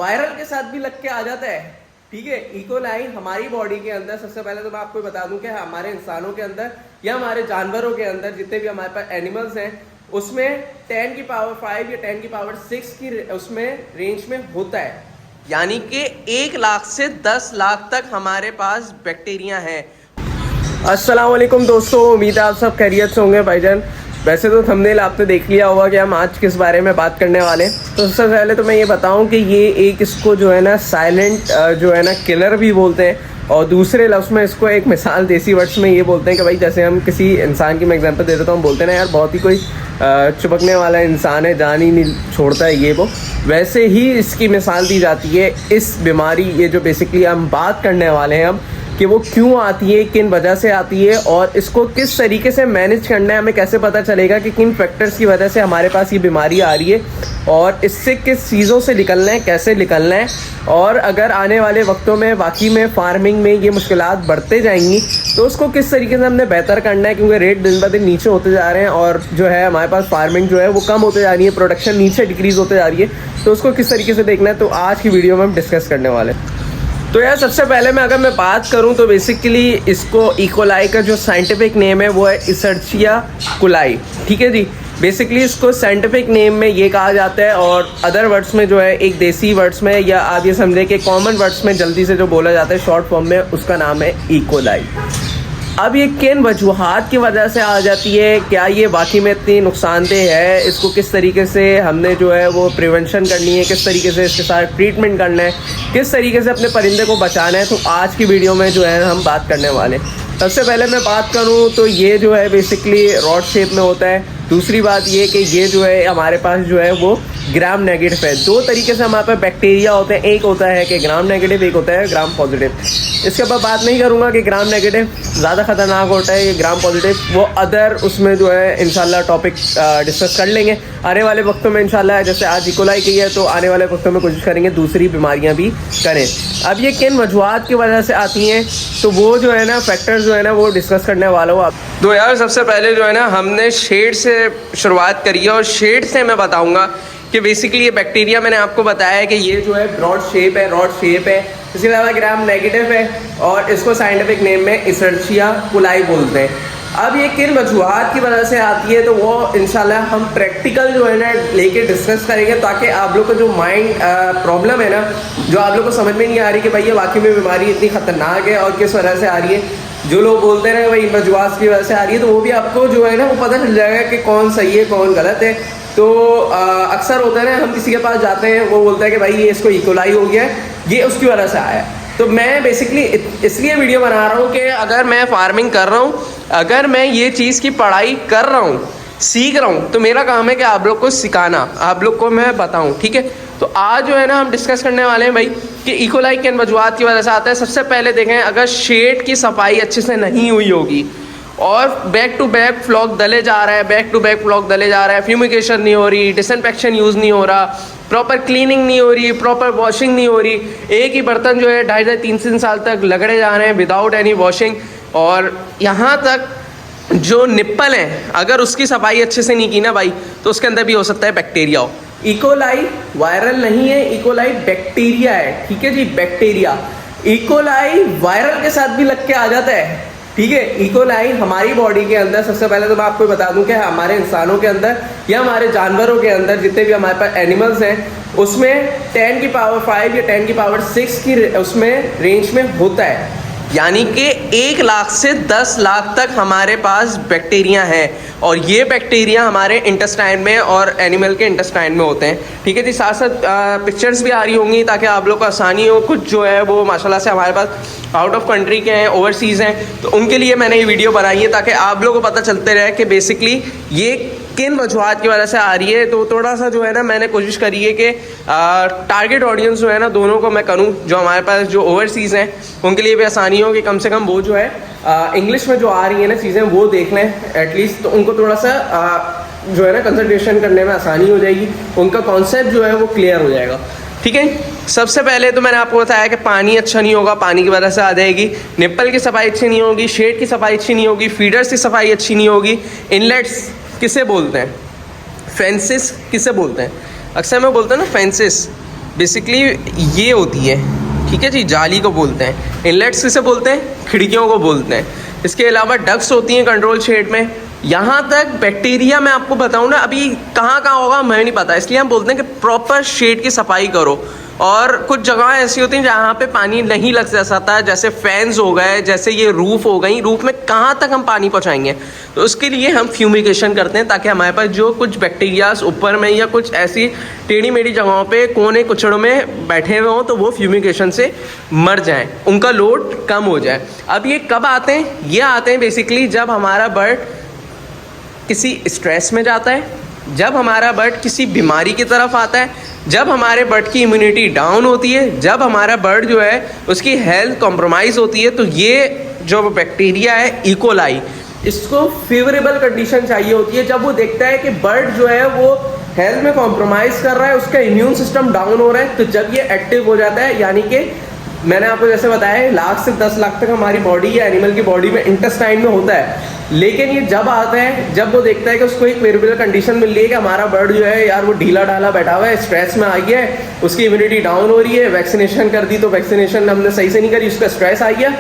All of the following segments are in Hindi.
वायरल के साथ भी लग के आ जाता है। ठीक है, इकोलाई हमारी बॉडी के अंदर, सबसे पहले तो मैं आपको बता दूं कि हमारे इंसानों के अंदर या हमारे जानवरों के अंदर जितने भी हमारे पास एनिमल्स हैं उसमें 10 की पावर 5 या 10 की पावर 6 की उसमें रेंज में होता है, यानी कि 1 लाख से 10 लाख तक हमारे पास बैक्टीरिया हैं। अस्सलाम वालेकुम दोस्तों, उम्मीद है आप सब खैरियत से होंगे भाईजान। वैसे तो थंबनेल आपने देख लिया होगा कि हम आज किस बारे में बात करने वाले हैं। तो सबसे पहले तो मैं ये बताऊं कि ये एक इसको जो है ना साइलेंट जो है ना किलर भी बोलते हैं, और दूसरे लफ्ज़ में इसको एक मिसाल देसी वर्ड्स में ये बोलते हैं कि भाई जैसे हम किसी इंसान की मैं एग्जांपल दे देता हूँ, हम बोलते हैं ना यार बहुत ही कोई चिपकने वाला इंसान है, जान ही नहीं छोड़ता है ये वो, वैसे ही इसकी मिसाल दी जाती है इस बीमारी, ये जो बेसिकली हम बात करने वाले हैं अब कि वो क्यों आती है, किन वजह से आती है और इसको किस तरीके से मैनेज करना है। हमें कैसे पता चलेगा कि किन फैक्टर्स की वजह से हमारे पास ये बीमारी आ रही है और इससे किस चीज़ों से निकलना है, कैसे निकलना है। और अगर आने वाले वक्तों में वाकई में फार्मिंग में ये मुश्किलात बढ़ते जाएंगी तो उसको किस तरीके से हमने बेहतर करना है, क्योंकि रेट दिन ब दिन नीचे होते जा रहे हैं और जो है हमारे पास फार्मिंग जो है वो कम होते जा रही है, प्रोडक्शन नीचे डिक्रीज़ होते जा रही है, तो उसको किस तरीके से देखना है, तो आज की वीडियो में हम डिस्कस करने वाले हैं। तो यार सबसे पहले मैं अगर मैं बात करूं तो बेसिकली इसको इकोलाई का जो साइंटिफिक नेम है वो है इशर्चिया कोलाई। ठीक है जी, बेसिकली इसको साइंटिफिक नेम में ये कहा जाता है और अदर वर्ड्स में जो है एक देसी वर्ड्स में या आप ये समझे कि कॉमन वर्ड्स में जल्दी से जो बोला जाता है शॉर्ट फॉर्म में, उसका नाम है इकोलाई। अब ये किन वजूहात की वजह से आ जाती है, क्या ये वाकई में इतनी नुकसानदेह है, इसको किस तरीके से हमने जो है वो प्रिवेंशन करनी है, किस तरीके से इसके साथ ट्रीटमेंट करना है, किस तरीके से अपने परिंदे को बचाना है, तो आज की वीडियो में जो है हम बात करने वाले हैं। सबसे पहले मैं बात करूं तो ये जो है बेसिकली रॉड शेप में होता है। दूसरी बात ये कि ये जो है हमारे पास जो है वो ग्राम नेगेटिव है। दो तरीके से हमारे पास बैक्टीरिया होते हैं, एक होता है कि ग्राम नेगेटिव, एक होता है ग्राम पॉजिटिव। इसके ऊपर बात नहीं करूँगा कि ग्राम नेगेटिव ज़्यादा ख़तरनाक होता है, ये ग्राम पॉजिटिव वो अदर उसमें जो है इंशाल्लाह टॉपिक डिस्कस कर लेंगे आने वाले वक्तों में इंशाल्लाह। जैसे आज इकोलाई की है तो आने वाले वक्तों में कोशिश करेंगे दूसरी बीमारियाँ भी करें। अब ये किन वजूहात की वजह से आती हैं तो वो जो है ना फैक्टर्स जो है ना वो डिस्कस करने वाला हूँ आप। तो यार सबसे पहले जो है ना हमने शेड से शुरुआत करी है और शेड से मैं बताऊँगा कि बेसिकली ये बैक्टीरिया मैंने आपको बताया है कि ये जो है ब्रॉड शेप है, रॉड शेप है, इसके अलावा ग्राम नेगेटिव है और इसको साइंटिफिक नेम में इशर्चिया कोलाई बोलते हैं। अब ये किन वजूहात की वजह से आती है तो वो इंशाल्लाह हम प्रैक्टिकल जो है ना लेके डिस्कस करेंगे, ताकि आप लोग का जो माइंड प्रॉब्लम है ना, जो आप लोग को समझ में नहीं आ रही कि भाई ये वाकई में बीमारी इतनी ख़तरनाक है और किस वजह से आ रही है, जो लोग बोलते हैं भाई इन वजूहात की वजह से आ रही है, तो वो भी आपको जो है ना वो पता चल जाएगा कि कौन सही है कौन गलत है। तो अक्सर होता है ना हम किसी के पास जाते हैं, वो बोलता है कि भाई ये इसको इकोलाई हो गया है, ये उसकी वजह से आया है। तो मैं बेसिकली इसलिए वीडियो बना रहा हूँ कि अगर मैं फार्मिंग कर रहा हूँ, अगर मैं ये चीज़ की पढ़ाई कर रहा हूँ, सीख रहा हूँ, तो मेरा काम है कि आप लोग को सिखाना, आप लोग को मैं बताऊँ। ठीक है, तो आज जो है ना हम डिस्कस करने वाले हैं भाई कि इकोलाई किन वजूहात की वजह से आता है। सबसे पहले देखें, अगर शेड की सफाई अच्छे से नहीं हुई होगी और बैक टू बैक फ्लॉक दले जा रहा है, बैक टू बैक फ्लॉक दले जा रहा है, फ्यूमिगेशन नहीं हो रही, डिसइंफेक्शन यूज़ नहीं हो रहा, प्रॉपर क्लीनिंग नहीं हो रही, प्रॉपर वॉशिंग नहीं हो रही, एक ही बर्तन जो है 2.5-3 साल तक लगड़े जा रहे हैं विदाउट एनी वॉशिंग, और यहाँ तक जो निप्पल हैं अगर उसकी सफाई अच्छे से नहीं की ना भाई तो उसके अंदर भी हो सकता है बैक्टीरिया हो। इकोलाई वायरल नहीं है, इकोलाई बैक्टीरिया है। ठीक है जी, बैक्टीरिया। इकोलाई वायरल के साथ भी लग के आ जाता है। ठीक है, इकोलाई हमारी बॉडी के अंदर, सबसे पहले तो मैं आपको बता दूं कि हमारे इंसानों के अंदर या हमारे जानवरों के अंदर जितने भी हमारे पास एनिमल्स हैं उसमें 10 की पावर 5 या 10 की पावर 6 की उसमें रेंज में होता है, यानी कि 1 लाख से 10 लाख तक हमारे पास बैक्टीरिया हैं और ये बैक्टीरिया हमारे इंटेस्टाइन में और एनिमल के इंटेस्टाइन में होते हैं। ठीक है जी, साथ साथ पिक्चर्स भी आ रही होंगी ताकि आप लोग को आसानी हो। कुछ जो है वो माशाल्लाह से हमारे पास आउट ऑफ कंट्री के हैं, ओवरसीज़ हैं, तो उनके लिए मैंने ये वीडियो बनाई है ताकि आप लोगों को पता चलते रहे कि बेसिकली ये किन वजूहात की वजह से आ रही है। तो थोड़ा सा जो है ना मैंने कोशिश करी है कि टारगेट ऑडियंस जो है ना दोनों को मैं करूं, जो हमारे पास जो ओवरसीज़ हैं उनके लिए भी आसानी हो कि कम से कम वो जो है इंग्लिश में जो आ रही है ना चीज़ें वो देख लें एटलीस्ट, तो उनको थोड़ा सा जो है ना कंसंट्रेशन करने में आसानी हो जाएगी, उनका कॉन्सेप्ट जो है वो क्लियर हो जाएगा। ठीक है, सबसे पहले तो मैंने आपको बताया कि पानी अच्छा नहीं होगा, पानी की वजह से आ जाएगी, निप्पल की सफाई अच्छी नहीं होगी, शेड की सफाई अच्छी नहीं होगी, फीडर्स की सफाई अच्छी नहीं होगी, इनलेट्स किसे बोलते हैं, फेंसिस किसे बोलते हैं, अक्सर मैं बोलता हूँ ना फेंसिस, बेसिकली ये होती है, ठीक है जी, जाली को बोलते हैं। इनलेट्स किसे बोलते हैं? खिड़कियों को बोलते हैं। इसके अलावा डक्ट्स होती हैं कंट्रोल शेड में। यहाँ तक बैक्टीरिया मैं आपको बताऊँ ना, अभी कहाँ कहाँ होगा हमें नहीं पता, इसलिए हम बोलते हैं कि प्रॉपर शेड की सफाई करो। और कुछ जगह ऐसी होती हैं जहाँ पे पानी नहीं लग सकता, जैसे फैंस हो गए, जैसे ये रूफ हो गई, रूफ में कहाँ तक हम पानी पहुँचाएंगे, तो उसके लिए हम फ्यूमिगेशन करते हैं, ताकि हमारे पास जो कुछ बैक्टीरियाज ऊपर में या कुछ ऐसी टेढ़ी मेढ़ी जगहों पे कोने कुचड़ों में बैठे हुए हों, तो वो फ्यूमिगेशन से मर जाएं, उनका लोड कम हो जाए। अब ये कब आते हैं? ये आते हैं बेसिकली जब हमारा बर्ड किसी स्ट्रेस में जाता है, जब हमारा बर्ड किसी बीमारी की तरफ आता है, जब हमारे बर्ड की इम्यूनिटी डाउन होती है, जब हमारा बर्ड जो है उसकी हेल्थ कॉम्प्रोमाइज़ होती है, तो ये जो बैक्टीरिया है इकोलाई, इसको फेवरेबल कंडीशन चाहिए होती है। जब वो देखता है कि बर्ड जो है वो हेल्थ में कॉम्प्रोमाइज़ कर रहा है, उसका इम्यून सिस्टम डाउन हो रहा है, तो जब ये एक्टिव हो जाता है, यानी कि मैंने आपको जैसे बताया 1 से 10 लाख तक हमारी बॉडी या एनिमल की बॉडी में इंटेस्टाइन में होता है, लेकिन ये जब आता है, जब वो देखता है कि उसको एक फेवरेबल कंडीशन मिल रही है कि हमारा बर्ड जो है यार वो ढीला ढाला बैठा हुआ है, स्ट्रेस में आ गया है, उसकी इम्यूनिटी डाउन हो रही है, वैक्सीनेशन कर दी तो वैक्सीनेशन हमने सही से नहीं करी, उसका स्ट्रेस आ गया,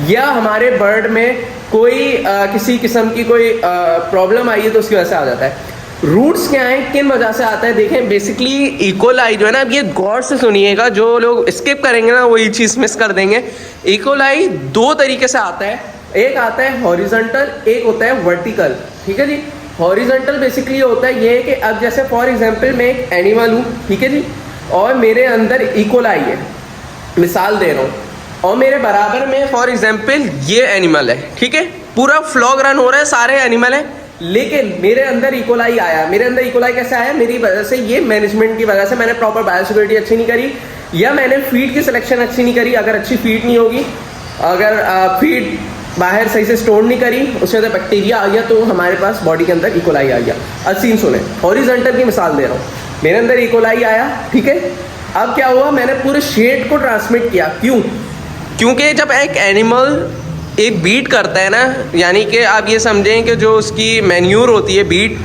या हमारे बर्ड में कोई किसी किस्म की कोई प्रॉब्लम आई है, तो उसकी वजह से आ जाता है। रूट्स क्या हैं, किन वजह से आता है? देखें, बेसिकली इकोलाई जो है ना, अब ये गौर से सुनिएगा, जो लोग स्किप करेंगे ना वही चीज़ मिस कर देंगे। इकोलाई 2 तरीके से आता है, एक आता है हॉरिजॉन्टल, एक होता है वर्टिकल, ठीक है जी। हॉरिजॉन्टल बेसिकली होता है ये कि अब जैसे फॉर एग्जांपल मैं एक एनिमल हूँ, ठीक है जी, और मेरे अंदर इकोलाई है, मिसाल दे रहा हूँ, और मेरे बराबर में फॉर एग्जांपल ये एनिमल है, ठीक है, पूरा फ्लॉग रन हो रहा है, सारे एनिमल हैं, लेकिन मेरे अंदर इकोलाई आया। मेरे अंदर इकोलाई कैसे आया? मेरी वजह से, ये मैनेजमेंट की वजह से, मैंने प्रॉपर बायोसिक्योरिटी अच्छी नहीं करी, या मैंने फीड की सिलेक्शन अच्छी नहीं करी। अगर अच्छी फीड नहीं होगी, अगर फीड बाहर सही से स्टोर नहीं करी, उसके अंदर बैक्टीरिया आ गया, तो हमारे पास बॉडी के अंदर इकोलाई आ गया। अब सीन सुने, हॉरिजॉन्टल की मिसाल दे रहा हूँ, मेरे अंदर इकोलाई आया, ठीक है, अब क्या हुआ, मैंने पूरे शेड को ट्रांसमिट किया। क्यों? क्योंकि जब एक एनिमल एक बीट करता है ना, यानी कि आप ये समझें कि जो उसकी मैन्यूर होती है बीट,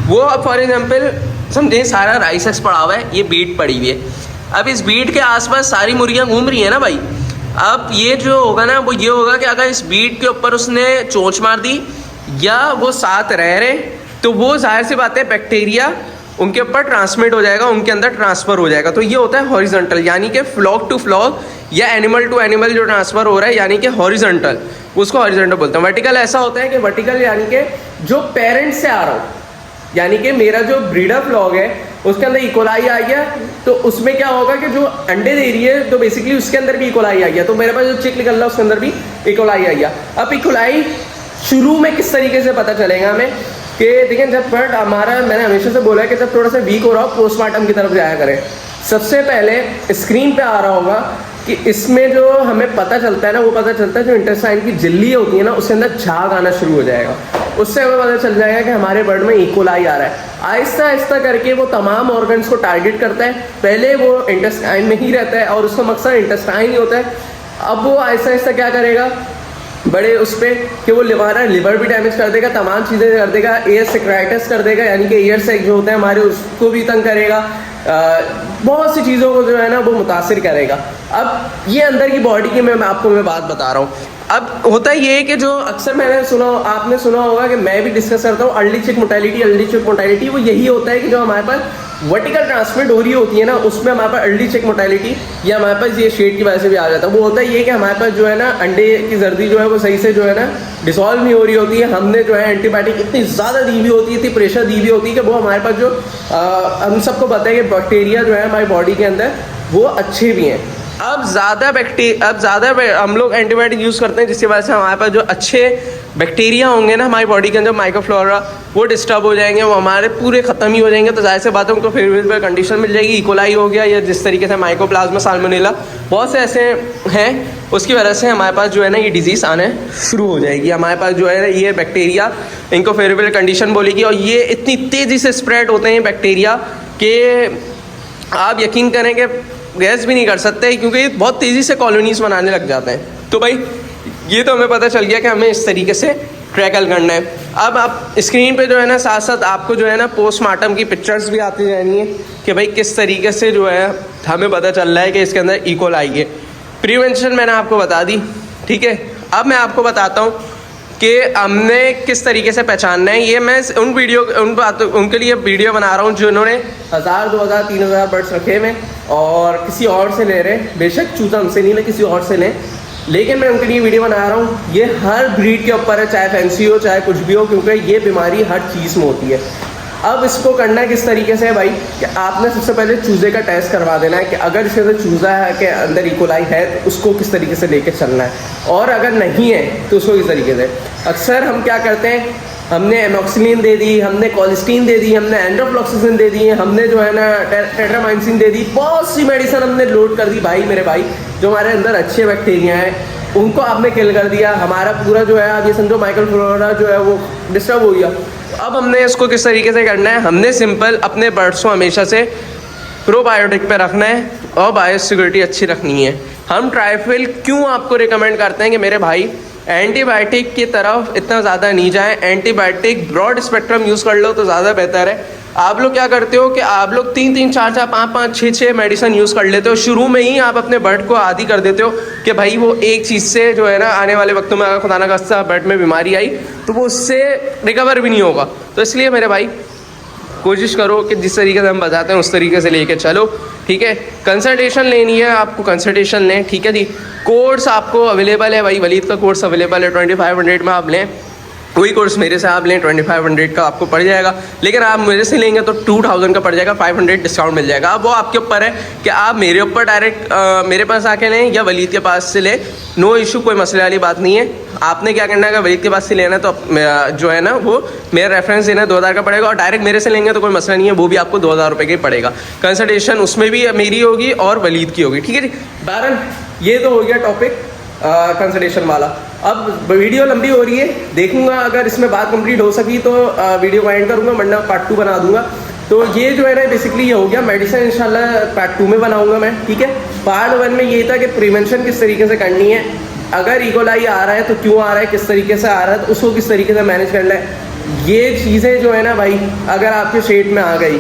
वो अब फॉर एग्जांपल समझें सारा राइस एक्स पड़ा हुआ है, ये बीट पड़ी हुई है, अब इस बीट के आसपास सारी मुर्गियाँ घूम रही हैं ना भाई। अब ये जो होगा ना, वो ये होगा कि अगर इस बीट के ऊपर उसने चोंच मार दी या वो साथ रह रहे, तो वो जाहिर सी बात है बैक्टीरिया उनके ऊपर ट्रांसमिट हो जाएगा, उनके अंदर ट्रांसफ़र हो जाएगा। तो ये होता है हॉरिजॉन्टल, यानी कि फ्लॉक टू फ्लॉक या एनिमल टू एनिमल जो ट्रांसफ़र हो रहा है, यानी कि हॉरिजॉन्टल, उसको हॉरिजॉन्टल बोलते हैं। वर्टिकल ऐसा होता है कि वर्टिकल यानी कि जो पेरेंट से आ रहा हो, यानी कि मेरा जो ब्रीडर फ्लॉग है उसके अंदर इकोलाई आ गया, तो उसमें क्या होगा कि जो अंडे दे रही है, तो बेसिकली उसके अंदर भी इकोलाई आ गया, तो मेरे पास जो चिक निकल रहा है उसके अंदर भी इकोलाई आ गया। अब इकोलाई शुरू में किस तरीके से पता चलेगा हमें कि देखिए, जब बर्ड हमारा, मैंने हमेशा से बोला है कि जब थोड़ा सा वीक हो रहा हो, पोस्टमार्टम की तरफ जाया करें। सबसे पहले स्क्रीन पे आ रहा होगा कि इसमें जो हमें पता चलता है ना, वो पता चलता है जो इंटेस्टाइन की झिल्ली होती है ना, उसके अंदर झाग आना शुरू हो जाएगा, उससे हमें पता चल जाएगा कि हमारे बर्ड में इकोलाई आ रहा है। आहिस्ता आहिस्ता करके वो तमाम ऑर्गन्स को टारगेट करता है। पहले वो इंटेस्टाइन में ही रहता है और उसका मकसद इंटेस्टाइन ही होता है। अब वो आहिस्ता आहिस्ता क्या करेगा, बड़े उस पर कि वो लिवर भी डैमेज कर देगा, तमाम चीज़ें कर देगा, एयर सेक्राइटिस कर देगा, यानी कि एयर सेक जो होता है हमारे, उसको भी तंग करेगा, बहुत सी चीज़ों को जो है ना वो मुतासिर करेगा। अब ये अंदर की बॉडी की मैं आपको बात बता रहा हूँ। अब होता ये है कि जो अक्सर मैंने सुना, आपने सुना होगा कि मैं भी डिस्कस करता हूँ, अर्ली चिक मोर्टेलिटी, वो यही होता है कि जो हमारे पास वर्टिकल ट्रांसमिट हो रही होती है ना, उसमें हमारे पास अर्ली चिक मोर्टेलिटी या हमारे पास ये शेड की वजह से भी आ जाता है। वो होता है ये कि हमारे पास जो है ना अंडे की जर्दी जो है वो सही से जो है ना डिसॉल्व नहीं हो रही होती है। हमने जो है एंटीबायोटिक इतनी ज़्यादा दी हुई होती है, इतनी प्रेशर दी हुई होती है कि वो हमारे पास जो हम सबको पता है कि बैक्टीरिया जो है हमारी बॉडी के अंदर वो अच्छे भी हैं। अब ज़्यादा हम लोग एंटीबायोटिक यूज़ करते हैं, जिसकी वजह से हमारे पास जो अच्छे बैक्टीरिया होंगे ना हमारी बॉडी के अंदर, माइक्रोफ्लोरा, वो डिस्टर्ब हो जाएंगे, वो हमारे पूरे ख़त्म ही हो जाएंगे। तो जाहिर सी बात है उनको फेवरेबल कंडीशन मिल जाएगी, इकोलाई हो गया या जिस तरीके से माइकोप्लाज्मा साल्मोनेला, बहुत से ऐसे हैं, उसकी वजह से हमारे पास जो है ना ये डिजीज़ आने शुरू हो जाएगी। हमारे पास जो है ना ये बैक्टीरिया इनको फेवरेबल कंडीशन बोलेगी, और ये इतनी तेज़ी से स्प्रेड होते हैं बैक्टीरिया कि आप यकीन करें कि गैस भी नहीं कर सकते, क्योंकि ये बहुत तेज़ी से कॉलोनीज़ बनाने लग जाते हैं। तो भाई ये तो हमें पता चल गया कि हमें इस तरीके से ट्रैकल करना है। अब आप स्क्रीन पे जो है ना साथ साथ आपको जो है ना पोस्टमार्टम की पिक्चर्स भी आती रहनी है कि भाई किस तरीके से जो है हमें पता चल रहा है कि इसके अंदर इकोलाई है। प्रिवेंशन मैंने आपको बता दी, ठीक है। अब मैं आपको बताता हूँ कि हमने किस तरीके से पहचानना है। ये मैं उनके लिए वीडियो बना रहा हूँ जिन्होंने 1000, 2000, 3000 बर्ड्स रखे हुए और किसी और से ले रहे हैं। बेशक चूजा हमसे नहीं ले, किसी और से लें, लेकिन मैं उनके लिए वीडियो बना रहा हूँ। ये हर ब्रीड के ऊपर है, चाहे फैंसी हो चाहे कुछ भी हो, क्योंकि ये बीमारी हर चीज़ में होती है। अब इसको करना है किस तरीके से है भाई कि आपने सबसे पहले चूज़े का टेस्ट करवा देना है कि अगर इसके अंदर चूज़ा है के अंदर इकोलाई है तो उसको किस तरीके से लेके चलना है, और अगर नहीं है तो उसको किस तरीके से। अक्सर हम क्या करते हैं, हमने एमोक्सिलिन दे दी, हमने कोलिस्टीन दे दी, हमने एंड्रोफ्लॉक्सिसिन दे दी, हमने जो है ना टेट्रामाइसिन दे दी, बहुत सी मेडिसिन हमने लोड कर दी भाई मेरे भाई। जो हमारे अंदर अच्छे बैक्टीरिया हैं उनको आपने किल कर दिया, हमारा पूरा जो है आप ये समझो माइक्रोफ्लोरा जो है वो डिस्टर्ब हो गया। अब हमने इसको किस तरीके से करना है, हमने सिंपल अपने बर्ड्स को हमेशा से प्रोबायोटिक पे रखना है और बायोसिक्योरिटी अच्छी रखनी है। हम ट्राइफिल क्यों आपको रिकमेंड करते हैं कि मेरे भाई एंटीबायोटिक की तरफ इतना ज़्यादा नहीं जाए, एंटीबायोटिक ब्रॉड स्पेक्ट्रम यूज़ कर लो तो ज़्यादा बेहतर है। आप लोग क्या करते हो कि आप लोग 3-3, 4-4, 5-5, 6-6 मेडिसिन यूज़ कर लेते हो। शुरू में ही आप अपने बर्ड को आदी कर देते हो कि भाई वो एक चीज़ से जो है ना आने वाले वक्तों में अगर खुदा ना खास्ता बर्ड में बीमारी आई तो वो उससे रिकवर भी नहीं होगा। तो इसलिए मेरे भाई कोशिश करो कि जिस तरीके से हम बताते हैं उस तरीके से लेके चलो, ठीक है। कंसल्टेशन लेनी है आपको, कंसल्टेशन लें, ठीक है जी। कोर्स आपको अवेलेबल है भाई, वलीद का कोर्स अवेलेबल है 2500 में आप लें। कोई कोर्स मेरे से आप लें 2500 का आपको पड़ जाएगा, लेकिन आप मेरे से लेंगे तो 2000 का पड़ जाएगा, 500 डिस्काउंट मिल जाएगा। अब वो आपके ऊपर है कि आप मेरे ऊपर डायरेक्ट मेरे पास आके लें या वलीद के पास से लें, नो इशू, कोई मसले वाली बात नहीं है। आपने क्या करना है, अगर वलीद के पास से लेना है तो जो है ना वो मेरा रेफरेंस देना है, 2000 का पड़ेगा, और डायरेक्ट मेरे से लेंगे तो कोई मसला नहीं है, वो भी आपको 2000 रुपये का ही पड़ेगा। कंसल्टेशन उसमें भी मेरी होगी और वलीद की होगी, ठीक है जी। बहरहाल ये तो हो गया टॉपिक कंसल्टेशन वाला। अब वीडियो लंबी हो रही है, देखूंगा अगर इसमें बात कंप्लीट हो सकी तो वीडियो को एंड करूंगा, वरना पार्ट 2 बना दूंगा। तो ये जो है ना बेसिकली ये हो गया। मेडिसिन इंशाल्लाह पार्ट 2 में बनाऊंगा मैं, ठीक है। पार्ट 1 में ये था कि प्रिवेंशन किस तरीके से करनी है, अगर इकोलाई आ रहा है तो क्यों आ रहा है, किस तरीके से आ रहा है, तो उसको किस तरीके से मैनेज करना है। ये चीज़ें जो है ना भाई, अगर आपके शेड में आ गई,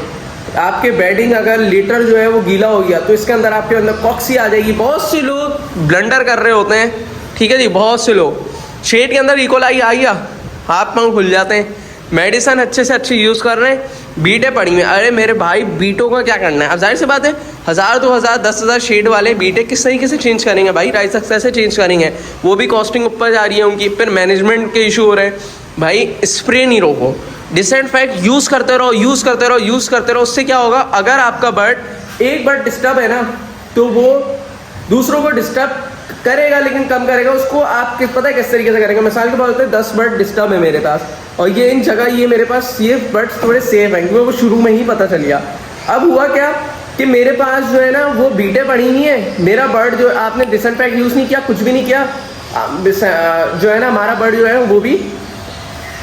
आपके बेडिंग अगर लीटर जो है वो गीला हो गया तो इसके अंदर आपके अंदर कॉक्सी आ जाएगी। बहुत से लोग ब्लंडर कर रहे होते हैं, ठीक है जी। बहुत से लोग शेड के अंदर इकोलाई आ गया, हाथ पांव खुल जाते हैं, मेडिसिन अच्छे से अच्छी यूज़ कर रहे हैं, बीटे पड़ी हुई। अरे मेरे भाई बीटों का क्या करना है। अब जाहिर सी बात है 1000, 2000, 10,000 शेड वाले बीटे किस तरीके से चेंज करेंगे भाई, राइस सक्सेस से चेंज करेंगे, वो भी कॉस्टिंग ऊपर जा रही है उनकी, फिर मैनेजमेंट के इशू हो रहे हैं। भाई स्प्रे नहीं रोको, डिसइंफेक्ट यूज़ करते रहो, यूज़ करते रहो, यूज़ करते रहो। उससे क्या होगा, अगर आपका बर्ड एक बार डिस्टर्ब है ना तो वो दूसरों को डिस्टर्ब करेगा, लेकिन कम करेगा। उसको आप पता है किस तरीके से करेंगे। मिसाल के तौर पे 10 बर्ड डिस्टर्ब है मेरे पास, और ये इन जगह ये मेरे पास ये बर्ड्स थोड़े सेफ हैं, क्योंकि वो शुरू में ही पता चल गया। अब हुआ क्या कि मेरे पास जो है ना वो बीटें पड़ी नहीं है, मेरा बर्ड जो आपने डिसइंफेक्ट यूज़ नहीं किया, कुछ भी नहीं किया, जो है ना हमारा बर्ड जो है वो भी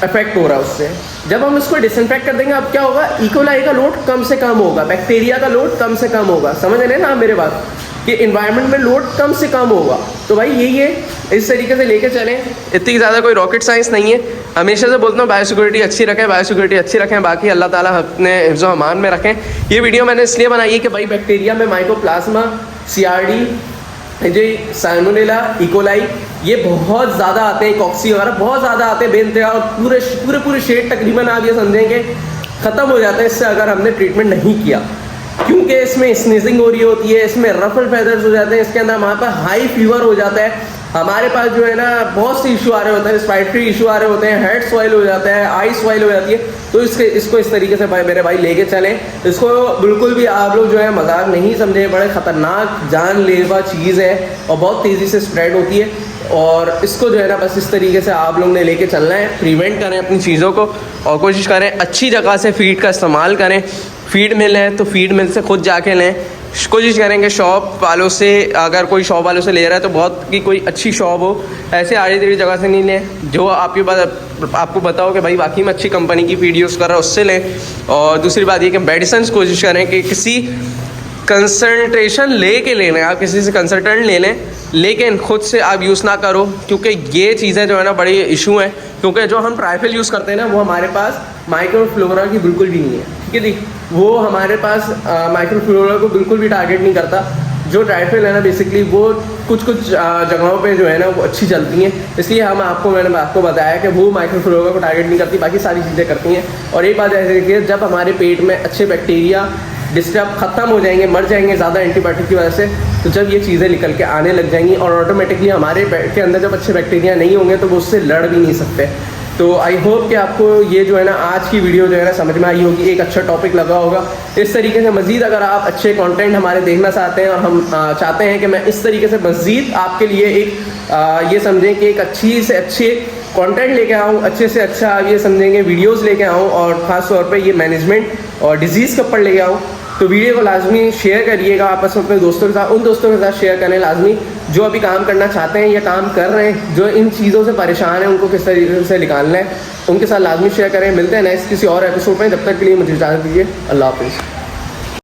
अफेक्ट हो रहा है उससे। जब हम इसको डिसइंफेक्ट कर देंगे, अब क्या होगा, इकोलाई का लोड कम से कम होगा, बैक्टीरिया का लोड कम से कम होगा। समझ रहे हैं ना मेरे बात, कि इन्वायरमेंट में लोड कम से कम होगा। तो भाई यही है, इस तरीके से लेके चलें। इतनी ज़्यादा कोई रॉकेट साइंस नहीं है। हमेशा से बोलता हूँ बायोसिक्योरिटी अच्छी रखें, बायोसिक्योरिटी अच्छी रखें, बाकी अल्लाह ताला अपने हिफ्ज़ व अमान में रखें। ये वीडियो मैंने इसलिए बनाई है कि भाई बैक्टीरिया में माइकोप्लाज्मा, CRD, जी साल्मोनेला, इकोलाई, ये बहुत ज़्यादा आते हैं, कॉक्सी वगैरह बहुत ज़्यादा आते हैं बेइंतहा, और पूरे शेड तकरीबन आप ये समझेंगे ख़त्म हो जाता है इससे अगर हमने ट्रीटमेंट नहीं किया। क्योंकि इसमें स्नीजिंग हो रही होती है, इसमें रफल फैदर्स हो जाते हैं, इसके अंदर हमारे पास हाई फीवर हो जाता है, हमारे पास जो है ना बहुत से इशू आ रहे होते हैं, रेस्पिरेटरी इशू आ रहे होते हैं, हेड स्वेल हो जाता है, आई स्वेल हो जाती है। तो इसको इस तरीके से भाई मेरे भाई लेके चलें। इसको बिल्कुल भी आप लोग जो है मजाक नहीं समझे, बड़े ख़तरनाक जानलेवा चीज़ है और बहुत तेज़ी से स्प्रेड होती है। और इसको जो है ना बस इस तरीके से आप लोग ने लेके चलना है, प्रिवेंट करें अपनी चीज़ों को और कोशिश करें अच्छी जगह से फीड का इस्तेमाल करें। फीड मिल है तो फीड मिल से खुद जाके लें। कोशिश करेंगे शॉप वालों से, अगर कोई शॉप वालों से ले रहा है तो बहुत की कोई अच्छी शॉप हो, ऐसे आड़ी टेढ़ी जगह से नहीं लें। जो आपके पास आपको बताओ कि भाई वाकई में अच्छी कंपनी की फीड यूज़ कर रहा है उससे लें। और दूसरी बात ये कि मेडिसिन कोशिश करें कि किसी कंसंट्रेशन लेके लेना है, आप किसी से कंसल्टेंट ले लें, लेकिन खुद से आप यूज़ ना करो, क्योंकि ये चीज़ें जो है ना बड़ी इशू हैं। क्योंकि जो हम ट्राइफल यूज़ करते हैं ना वो हमारे पास माइक्रोफ्लोरा की बिल्कुल भी नहीं है, ठीक है जी। वो हमारे पास माइक्रोफ्लोरा को बिल्कुल भी टारगेट नहीं करता। जो ट्राइफल है ना बेसिकली वो कुछ जगहों पे जो है ना वो अच्छी चलती हैं, इसलिए मैंने आपको बताया कि वो माइक्रोफ्लोरा को टारगेट नहीं करती, बाकी सारी चीज़ें करती हैं। और एक बात ऐसे देखिए, जब हमारे पेट में अच्छे बैक्टीरिया डिस्टर्ब ख़त्म हो जाएंगे, मर जाएंगे ज़्यादा एंटीबायोटिक की वजह से, तो जब ये चीज़ें निकल के आने लग जाएंगी और ऑटोमेटिकली हमारे पेट के अंदर जब अच्छे बैक्टीरिया नहीं होंगे तो वो उससे लड़ भी नहीं सकते। तो आई होप कि आपको ये जो है ना आज की वीडियो जो है ना समझ में आई होगी, एक अच्छा टॉपिक लगा होगा। इस तरीके से मज़ीद अगर आप अच्छे कंटेंट हमारे देखना चाहते हैं और हम चाहते हैं कि मैं इस तरीके से मज़ीद आपके लिए एक ये समझें कि एक अच्छी से अच्छे कंटेंट लेके आऊँ, अच्छे से अच्छा आप ये समझेंगे वीडियोस लेके आऊँ, और ख़ास तौर पे ये मैनेजमेंट और डिजीज़ के ऊपर लेके आऊँ, तो वीडियो को लाजमी शेयर करिएगा आपस में अपने दोस्तों के साथ। उन दोस्तों के साथ शेयर करें लाजमी जो अभी काम करना चाहते हैं या काम कर रहे हैं, जो इन चीज़ों से परेशान हैं, उनको किस तरीके से निकालना है, उनके साथ लाजमी शेयर करें। मिलते हैं नेक्स्ट किसी और एपिसोड में, जब तक के लिए मुझे इजाज़त दीजिए। अल्लाह हाफिज़।